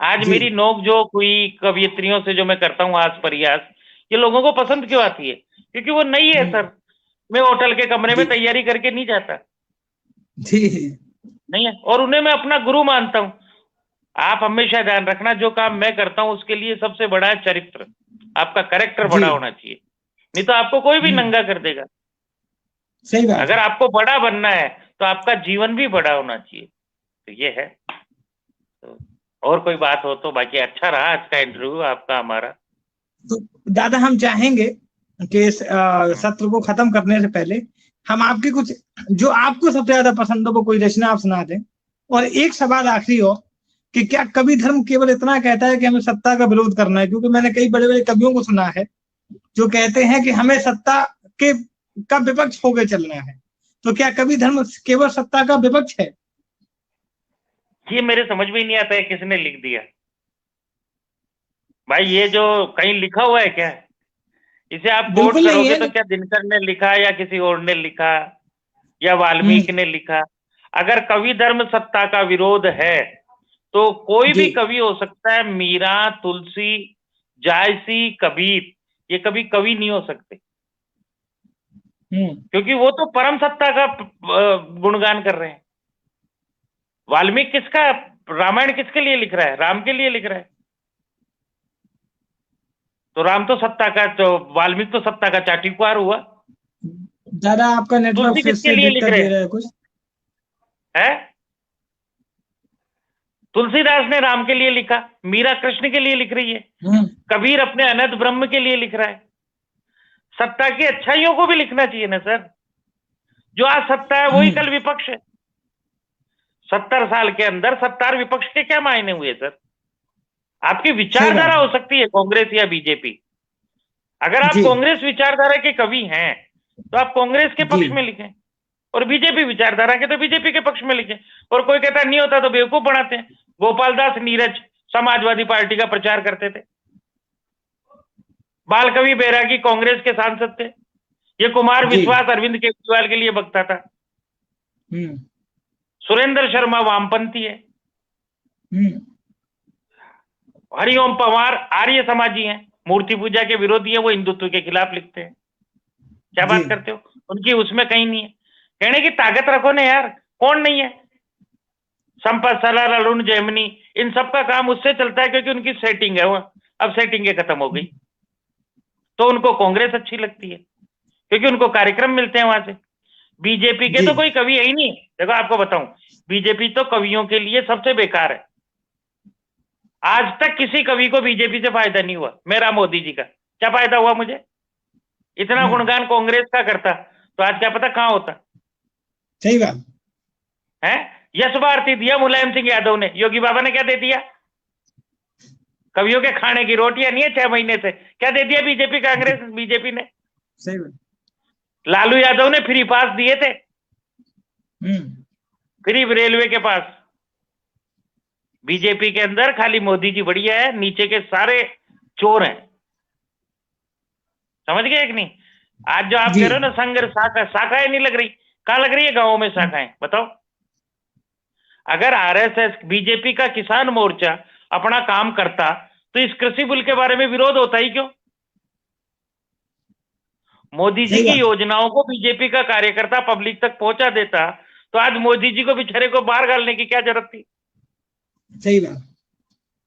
आज मेरी नोकझोंक हुई कवियत्रियों से जो मैं करता हूँ आस परियास, ये लोगों को पसंद क्यों आती है? क्योंकि वो नहीं है सर। मैं होटल के कमरे में तैयारी करके नहीं जाता, नहीं है, और उन्हें मैं अपना गुरु मानता हूं। आप हमेशा ध्यान रखना, जो काम मैं करता हूं उसके लिए सबसे बड़ा है चरित्र। आपका कैरेक्टर बड़ा होना चाहिए, नहीं तो आपको कोई भी नंगा कर देगा। सही बात। अगर आपको बड़ा बनना है तो आपका जीवन भी बड़ा होना चाहिए। तो ये है। तो और कोई बात हो तो बाकी अच्छा रहा आज का इंटरव्यू आपका हमारा। तो दादा हम चाहेंगे कि इस सत्र को खत्म करने से पहले हम आपके कुछ जो आपको सबसे ज्यादा पसंद हो वो कोई रचना आप सुना दें। और एक सवाल आखिरी हो कि क्या कवि धर्म केवल इतना कहता है कि हमें सत्ता का विरोध करना है? क्योंकि मैंने कई बड़े बड़े कवियों को सुना है जो कहते हैं कि हमें सत्ता के का विपक्ष होकर चलना है। तो क्या कवि धर्म केवल सत्ता का विपक्ष है? ये मेरे समझ में ही नहीं आता है किसने लिख दिया भाई। ये जो कहीं लिखा हुआ है क्या? इसे आप कोट करोगे तो क्या दिनकर ने लिखा या किसी और ने लिखा या वाल्मीकि ने लिखा? अगर कवि धर्म सत्ता का विरोध है तो कोई भी कवि हो सकता है। मीरा, तुलसी, जायसी, कबीर, ये कभी कवि नहीं हो सकते, क्योंकि वो तो परम सत्ता का गुणगान कर रहे हैं। वाल्मीकि किसका रामायण किसके लिए लिख रहा है? राम के लिए लिख रहा है। तो राम तो सत्ता का, तो वाल्मीकि तो सत्ता का चाटीकुआर हुआ। दादा आपका नेटवर्क किसके लिए लिख रहे हैं? कुछ है? तुलसीदास ने राम के लिए लिखा, मीरा कृष्ण के लिए लिख रही है, कबीर अपने अनंत ब्रह्म के लिए लिख रहा है। सत्ता की अच्छाइयों को भी लिखना चाहिए ना सर। जो आज सत्ता है वही कल विपक्ष है। 70 साल के अंदर सत्तार विपक्ष के क्या मायने हुए सर? आपकी विचारधारा हो सकती है कांग्रेस या बीजेपी। अगर आप कांग्रेस विचारधारा के कवि हैं तो आप कांग्रेस के पक्ष में लिखें, और बीजेपी विचारधारा के तो बीजेपी के पक्ष में लिखें। और कोई कहता नहीं होता तो बेवकूफ बनाते हैं। गोपाल दास नीरज समाजवादी पार्टी का प्रचार करते थे, बाल कवि बैरागी कांग्रेस के सांसद थे, ये कुमार विश्वास अरविंद केजरीवाल के लिए बकता था, सुरेंद्र शर्मा वामपंथी है, हरिओम पवार आर्य समाजी हैं, मूर्ति पूजा के विरोधी है, वो हिंदुत्व के खिलाफ लिखते हैं। क्या बात करते हो? उनकी उसमें कहीं नहीं है। कहने की ताकत रखो ना यार, कौन नहीं है? संपत सलाल, अरुण जैमिनी, इन सब का काम उससे चलता है क्योंकि उनकी सेटिंग है। वो अब सेटिंग खत्म हो गई तो उनको कांग्रेस अच्छी लगती है क्योंकि उनको कार्यक्रम मिलते हैं वहां से। बीजेपी के तो कोई कवि है ही नहीं। देखो आपको बताऊं, बीजेपी तो कवियों के लिए सबसे बेकार है। आज तक किसी कवि को बीजेपी से फायदा नहीं हुआ। मेरा मोदी जी का क्या फायदा हुआ मुझे? इतना गुणगान कांग्रेस का करता तो आज क्या पता कहां होता। सही बात है। यश भारती दिया मुलायम सिंह यादव ने, योगी बाबा ने क्या दे दिया? कवियों के खाने की रोटियां नहीं है 6 महीने से, क्या दे दिया बीजेपी कांग्रेस बीजेपी ने? सही बात। लालू यादव ने फ्री पास दिए थे, फ्री रेलवे के पास। बीजेपी के अंदर खाली मोदी जी बढ़िया है, नीचे के सारे चोर हैं। समझ गए कि नहीं? आज जो आप कह रहे हो ना संघर्ष, शाखाएं नहीं लग रही, कहां लग रही है? गांवों में शाखाएं, बताओ। अगर आरएसएस, बीजेपी का किसान मोर्चा अपना काम करता तो इस कृषि बिल के बारे में विरोध होता ही क्यों? मोदी जी की योजनाओं को बीजेपी का कार्यकर्ता पब्लिक तक पहुंचा देता तो आज मोदी जी को बेचारे को बाहर डालने की क्या जरूरत थी? सही बात।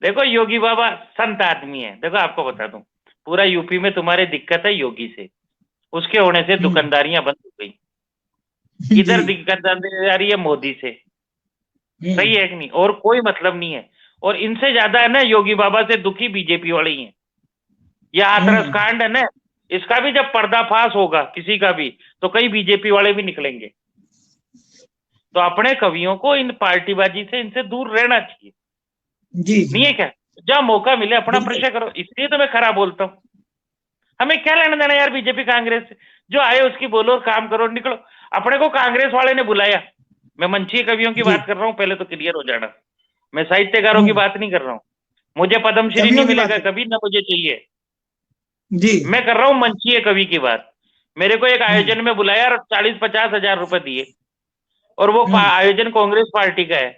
देखो योगी बाबा संत आदमी है। देखो आपको बता दूं, पूरा यूपी में तुम्हारे दिक्कत है योगी से, उसके होने से दुकानदारियां बंद हो गई। इधर दिक्कत आ रही है मोदी से, सही है कि नहीं? और कोई मतलब नहीं है। और इनसे ज्यादा है ना योगी बाबा से दुखी बीजेपी वाले ही हैं। यह हाथरस कांड है ना, इसका भी जब पर्दाफाश होगा किसी का भी, तो कई बीजेपी वाले भी निकलेंगे। तो अपने कवियों को इन पार्टीबाजी से, इनसे दूर रहना चाहिए। जी नहीं है क्या? जब मौका मिले अपना परिचय करो। इसलिए तो मैं खरा बोलता हूँ। हमें क्या लेना देना यार बीजेपी कांग्रेस से? जो आए उसकी बोलो और काम करो, निकलो। अपने को कांग्रेस वाले ने बुलाया, मैं मंचीय कवियों की बात कर रहा हूँ, पहले तो क्लियर हो जाना। मैं साहित्यकारों की बात नहीं कर रहा हूँ। मुझे पद्मश्री नहीं मिलेगा कभी, ना मुझे चाहिए जी। मैं कर रहा हूँ मंचीय कवि की बात। मेरे को एक आयोजन में बुलाया और 40-50 हजार रुपए दिए, और वो आयोजन कांग्रेस पार्टी का है,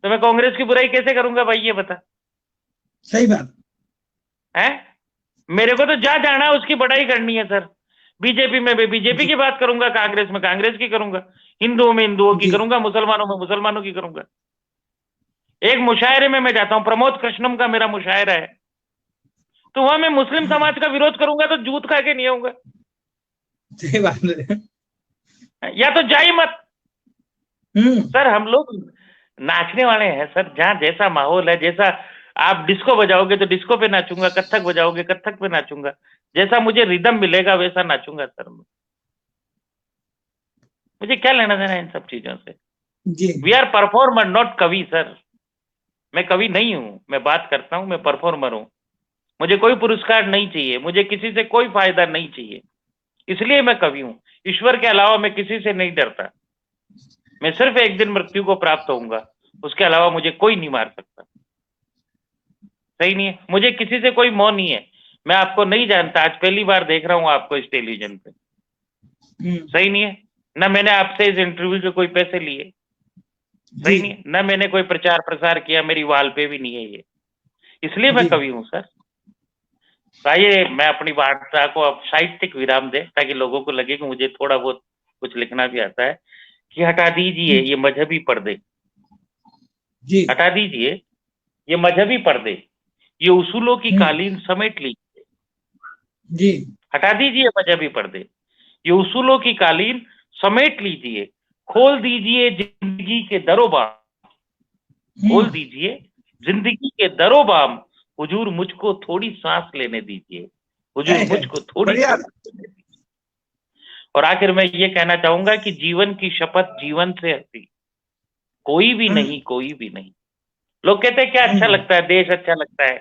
तो मैं कांग्रेस की बुराई कैसे करूंगा भाई, ये बता। सही बात है। मेरे को तो जहां जाना है उसकी बड़ाई करनी है सर। बीजेपी में भी बीजेपी की बात करूंगा, कांग्रेस में कांग्रेस की करूंगा, हिंदुओं में हिंदुओं की करूंगा, मुसलमानों में मुसलमानों की करूंगा। एक मुशायरे में मैं जाता हूं, प्रमोद कृष्णम का मेरा मुशायरा है, तो वहां मैं मुस्लिम समाज का विरोध करूंगा तो जूत खा के नहीं आऊंगा। सही बात है। या तो जाई मत। सर हम लोग नाचने वाले हैं सर, जहां जैसा माहौल है, जैसा आप डिस्को बजाओगे तो डिस्को पे नाचूंगा, कथक बजाओगे कथक पे नाचूंगा, जैसा मुझे रिदम मिलेगा वैसा नाचूंगा सर। मुझे क्या लेना देना इन सब चीजों से? वी आर परफॉर्मर नॉट कवि सर। मैं कवि नहीं हूं, मैं बात करता हूं, मैं परफॉर्मर हूं। मुझे कोई पुरस्कार नहीं चाहिए, मुझे किसी से कोई फायदा नहीं चाहिए, इसलिए मैं कवि हूं। ईश्वर के अलावा मैं किसी से नहीं डरता। मैं सिर्फ एक दिन मृत्यु को प्राप्त होऊंगा, उसके अलावा मुझे कोई नहीं मार सकता। सही नहीं है? मुझे किसी से कोई मोह नहीं है। मैं आपको नहीं जानता, आज पहली बार देख रहा हूं आपको इस टेलीविजन पे। सही नहीं है? ना मैंने आपसे इस इंटरव्यू के कोई पैसे लिए, सही नहीं है? ना मैंने कोई प्रचार प्रसार किया, मेरी वाल पे भी नहीं है ये, इसलिए मैं कवि हूं सर। आइए मैं अपनी वार्ता को अब साहित्यिक विराम दे, ताकि लोगों को लगे कि मुझे थोड़ा बहुत कुछ लिखना भी आता है। कि हटा दीजिए ये मजहबी पर्दे, जी हटा दीजिए ये मजहबी पर्दे, ये उसूलों की कालीन समेट लीजिए। जी हटा दीजिए मजहबी पर्दे, ये उसूलों की कालीन समेट लीजिए। खोल दीजिए जिंदगी के दरोबाम, खोल दीजिए जिंदगी के दरोबाम। हुजूर मुझको थोड़ी सांस लेने दीजिए, हुजूर मुझको थोड़ी सांस लेने दीजिए। और आखिर में ये कहना चाहूंगा कि जीवन की शपथ जीवन से हंसी, कोई भी नहीं, कोई भी नहीं। लोग कहते हैं क्या अच्छा लगता है? देश अच्छा लगता है,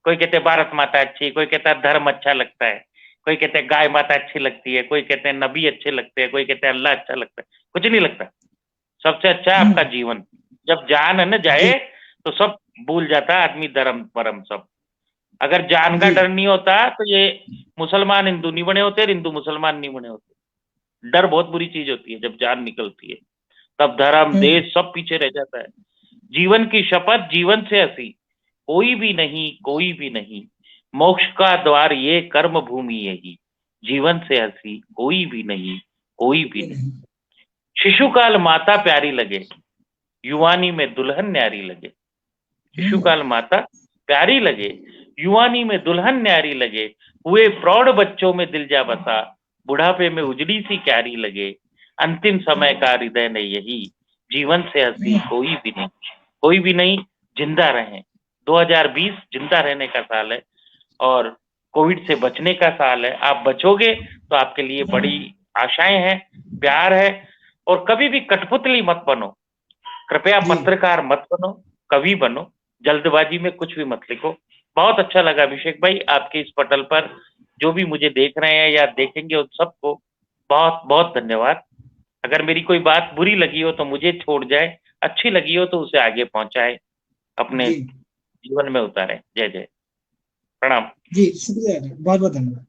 कोई कहते हैं भारत माता अच्छी, कोई कहता है धर्म अच्छा लगता है, कोई कहते हैं गाय माता अच्छी लगती है, कोई कहते हैं नबी अच्छे लगते हैं, कोई कहते हैं अल्लाह अच्छा लगता है। कुछ नहीं लगता। सबसे अच्छा है आपका जीवन। जब जान है ना जाए तो सब भूल जाता है आदमी, धर्म परम सब। अगर जान का डर नहीं होता तो ये मुसलमान हिंदू नहीं बने होते, हिंदू मुसलमान नहीं बने होते। डर बहुत बुरी चीज होती है, जब जान निकलती है तब धर्म देश सब पीछे रह जाता है। जीवन की शपथ जीवन से हंसी, कोई भी नहीं, कोई भी नहीं। मोक्ष का द्वार ये कर्म भूमि यही, जीवन से हंसी कोई भी नहीं, कोई भी नहीं। शिशुकाल माता प्यारी लगे, युवानी में दुल्हन न्यारी लगे। शिशुकाल माता प्यारी लगे, युवानी में दुल्हन न्यारी लगे। हुए प्रौढ़ बच्चों में दिल जा बसा, बुढ़ापे में उजड़ी सी क्यारी लगे। अंतिम समय का हृदय ने यही, जीवन से हंसी कोई भी नहीं, कोई भी नहीं। जिंदा रहें। 2020 जिंदा रहने का साल है और कोविड से बचने का साल है। आप बचोगे तो आपके लिए बड़ी आशाएं हैं, प्यार है। और कभी भी कठपुतली मत बनो, कृपया पत्रकार मत बनो, कवि बनो। जल्दबाजी में कुछ भी मत लिखो। बहुत अच्छा लगा अभिषेक भाई आपके इस पटल पर, जो भी मुझे देख रहे हैं या देखेंगे उन सबको बहुत बहुत धन्यवाद। अगर मेरी कोई बात बुरी लगी हो तो मुझे छोड़ जाए, अच्छी लगी हो तो उसे आगे पहुंचाए, अपने जी जीवन में उतारे। जय जय। प्रणाम। जी, शुक्रिया, बहुत बहुत धन्यवाद।